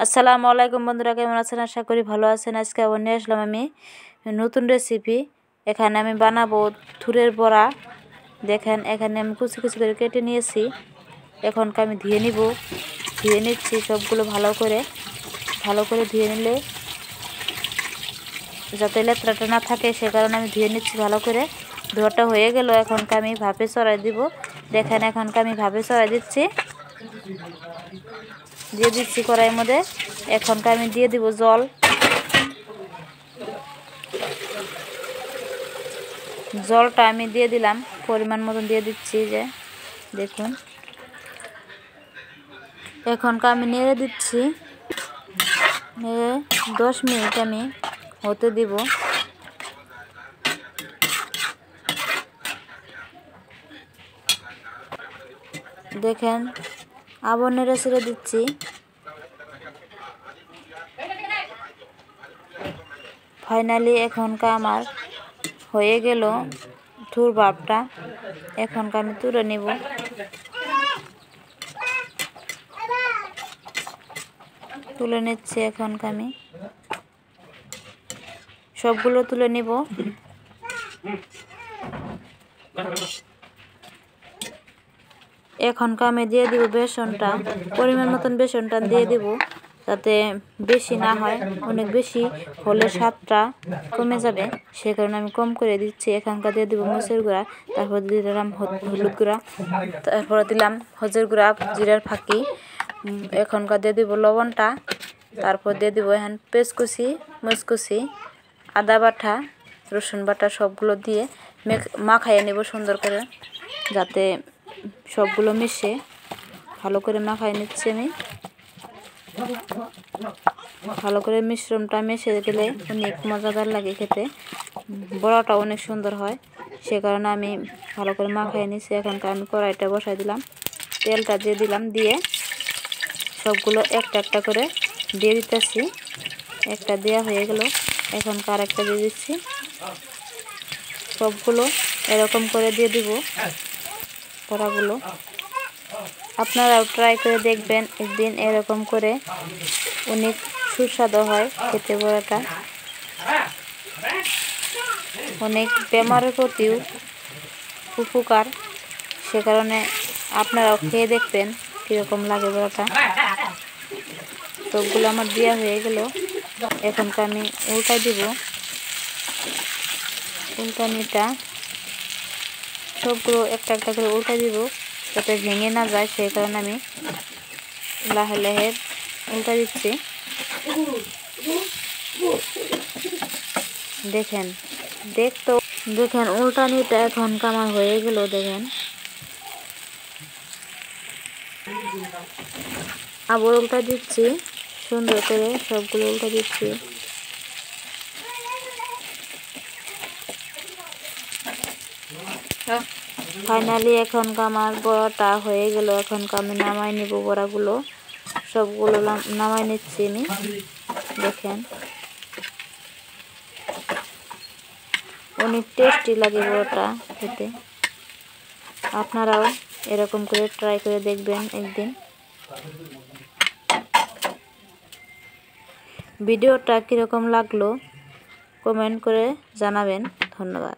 আসসালামু আলাইকুম বন্ধুরা, কেমন আছেন? আশা করি ভালো আছেন। আজকে আবার নিয়ে আসলাম আমি নতুন রেসিপি। এখানে আমি বানাবো থুরের বড়া। দেখেন, এখানে আমি কুচি কুচি করে কেটে নিয়েছি। এখন আমি ধুয়ে নিচ্ছি সবগুলো ভালো করে ধুয়ে নিলে যাতে লেত্রাটা না থাকে, সে কারণে আমি ধুয়ে নিচ্ছি ভালো করে। ধোয়াটা হয়ে গেল, এখন আমি ভাপে চড়াই দিব। দেখেন, এখন আমি ভাপে চড়াই দিচ্ছি, দিয়ে দিচ্ছি কড়াইয়ের মধ্যে। এখন আমি দিয়ে দিব জল। জলটা আমি দিয়ে দিলাম, পরিমাণ মতন দিয়ে দিচ্ছি। যে দেখুন, এখন আমি নেড়ে দিচ্ছি। নেড়ে 10 মিনিট আমি হতে দিব। দেখেন, আবার নেড়ে ছেড়ে দিচ্ছি। ফাইনালি এখন আমার হয়ে গেল থুর ভাপটা। এখন আমি তুলে নিব। তুলে নিচ্ছি, এখন আমি সবগুলো তুলে নিব। এখন আমি দিয়ে দিব বেসনটা, পরিমাণ মতন বেসনটা দিয়ে দিব, যাতে বেশি না হয়। অনেক বেশি হলে স্বাদটা কমে যাবে, সে কারণে আমি কম করে দিচ্ছি। এখানকার দিয়ে দিব মরিচের গুঁড়া, তারপর দিয়ে দিলাম হলুদ গুঁড়া, তারপরে দিলাম হলুদের গুঁড়া, জিরার ফাঁকি। এখনকার দিয়ে দিব লবণটা, তারপর দিয়ে দিব এখন পেঁয়াজ কুচি, মরিচ কুচি, আদা বাটা, রসুন বাটা, সবগুলো দিয়ে মাখাইয়ে নেব সুন্দর করে, যাতে সবগুলো মিশে। ভালো করে মাখাই নিচ্ছি আমি। ভালো করে মিশ্রণটা মিশে গেলে অনেক মজাদার লাগে খেতে, বড়াটা অনেক সুন্দর হয়। সে কারণে আমি ভালো করে মাখাই নিচ্ছি। এখানকার আমি কড়াইটা বসাই দিলাম, তেলটা দিয়ে দিলাম, দিয়ে সবগুলো একটা একটা করে দিয়ে দিতেছি। একটা দেওয়া হয়ে গেল, এখনকার একটা দিয়ে দিচ্ছি। সবগুলো এরকম করে দিয়ে দিব বড়াগুলো। আপনারাও ট্রাই করে দেখবেন একদিন, এরকম করে অনেক সুস্বাদু হয় খেতে। বড়াটা অনেক বেমারের প্রতিও উপকার, সে কারণে আপনারাও খেয়ে দেখবেন কীরকম লাগে বড়াটা। সবগুলো আমার দেওয়া হয়ে গেল, এখন আমি উল্টাই দিব। উল্টানিটা সবগুলো একটা একটা করে উল্টাই দিব, যাতে ভেঙে না যায়, সেই কারণে আমি লাহে লাহে উল্টা দিচ্ছি। দেখেন উল্টানিটা এখন আমার হয়ে গেল। দেখেন, আবার উল্টা দিচ্ছি সুন্দর করে, সবগুলো উল্টা দিচ্ছি। ফাইনালি এখন আমার বড়াটা হয়ে গেল। এখন আমি নামাই নিব বড়াগুলো, সবগুলো নামাই নিচ্ছি আমি। দেখেন, অনেক টেস্টি লাগে বড়াটা খেতে। আপনারাও এরকম করে ট্রাই করে দেখবেন একদিন। ভিডিওটা কীরকম লাগলো কমেন্ট করে জানাবেন। ধন্যবাদ।